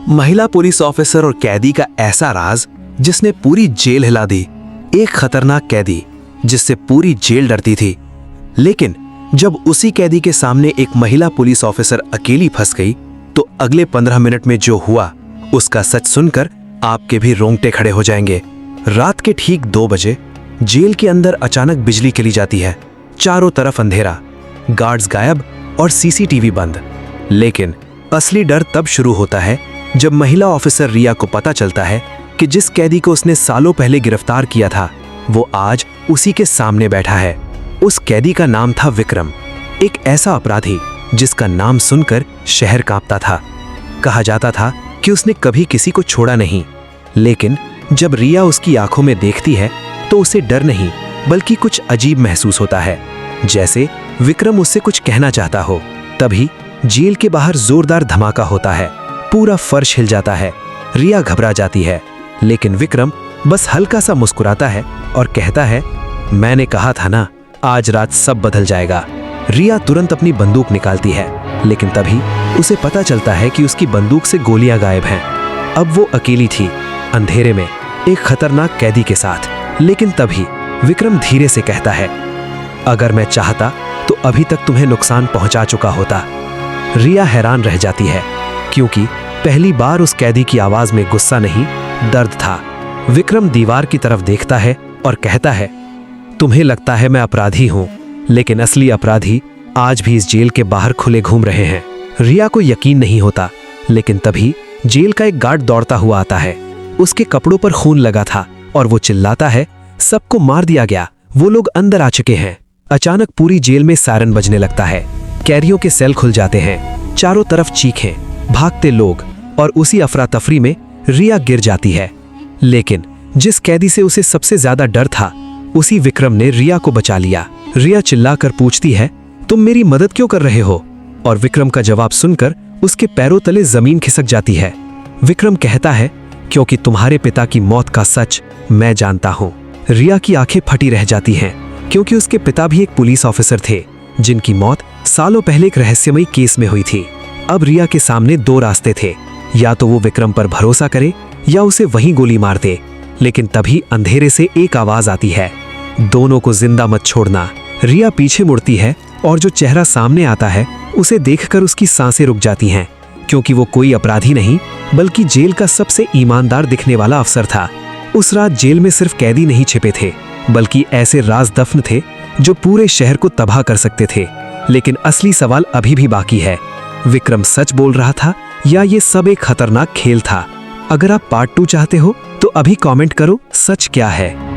महिला police officer और कैदी का ऐसा राज जिसने पूरी जेल हिला दी। एक खतरनाक कैदी जिससे पूरी जेल डरती थी। लेकिन जब उसी कैदी के सामने एक महिला पुलिस ऑफिसर अकेली फंस गई तो अगले 15 मिनट में जो हुआ उसका सच सुनकर आपके भी रोंगटे खड़े हो जाएंगे। रात के ठीक 2 बजे जेल के अंदर अचानक बिजली चली जाती है। चारों तरफ अंधेरा, गार्ड्स गायब और सीसीटीवी बंद। लेकिन असली डर तब शुरू होता है जब महिला ऑफिसर रिया को पता चलता है कि जिस कैदी को उसने सालों पहले गिरफ्तार किया था वो आज उसी के सामने बैठा है। उस कैदी का नाम था विक्रम, एक ऐसा अपराधी जिसका नाम सुनकर शहर कांपता था। कहा जाता था कि उसने कभी किसी को छोड़ा नहीं। लेकिन जब रिया उसकी आंखों में देखती है तो उसे डर नहीं बल्कि कुछ अजीब महसूस होता है, जैसे विक्रम उससे कुछ कहना चाहता हो। तभी जेल के बाहर जोरदार धमाका होता है, पूरा फर्श हिल जाता है। रिया घबरा जाती है, लेकिन विक्रम बस हल्का सा मुस्कुराता है और कहता है, मैंने कहा था ना, आज रात सब बदल जाएगा। रिया तुरंत अपनी बंदूक निकालती है, लेकिन तभी उसे पता चलता है कि उसकी बंदूक से गोलियां गायब हैं। अब वो अकेली थी, अंधेरे में, एक खतरनाक कैदी के साथ। लेकिन तभी विक्रम धीरे से कहता है, अगर मैं चाहता तो अभी तक तुम्हें नुकसान पहुंचा चुका होता। रिया हैरान रह जाती है, क्योंकि पहली बार उस कैदी की आवाज में गुस्सा नहीं, दर्द था। विक्रम दीवार की तरफ देखता है और कहता है, तुम्हें लगता है मैं अपराधी हूं, लेकिन असली अपराधी आज भी इस जेल के बाहर खुले घूम रहे हैं। रिया को यकीन नहीं होता, लेकिन तभी जेल का एक गार्ड दौड़ता हुआ आता है। उसके कपड़ों पर खून लगा था और वो चिल्लाता है, सबको मार दिया गया, वो लोग अंदर आ चुके हैं। अचानक पूरी जेल में सायरन बजने लगता है। कैदियों के सेल खुल जाते हैं, चारों तरफ चीखें, भागते लोग, और उसी अफरा तफरी में रिया गिर जाती है। लेकिन जिस कैदी से उसे सबसे ज्यादा डर था, उसी विक्रम ने रिया को बचा लिया। रिया चिल्लाकर पूछती है, तुम मेरी मदद क्यों कर रहे हो? और विक्रम का जवाब सुनकर उसके पैरों तले जमीन खिसक जाती है। विक्रम कहता है, क्योंकि तुम्हारे पिता की मौत का सच मैं जानता हूं। रिया की आंखें फटी रह जाती हैं, क्योंकि उसके पिता भी एक पुलिस ऑफिसर थे जिनकी मौत सालों पहले एक रहस्यमयी केस में हुई थी। अब रिया के सामने 2 रास्ते थे, या तो वो विक्रम पर भरोसा करे या उसे वहीं गोली मार दे। लेकिन तभी अंधेरे से एक आवाज आती है, दोनों को जिंदा मत छोड़ना। रिया पीछे मुड़ती है और जो चेहरा सामने आता है उसे देखकर उसकी सांसें रुक जाती हैं, क्योंकि वो कोई अपराधी नहीं बल्कि जेल का सबसे ईमानदार दिखने वाला अफसर था। उस रात जेल में सिर्फ कैदी नहीं छिपे थे, बल्कि ऐसे राज दफन थे जो पूरे शहर को तबाह कर सकते थे। लेकिन असली सवाल अभी भी बाकी है, विक्रम सच बोल रहा था या ये सब एक खतरनाक खेल था? अगर आप पार्ट 2 चाहते हो तो अभी कमेंट करो, सच क्या है।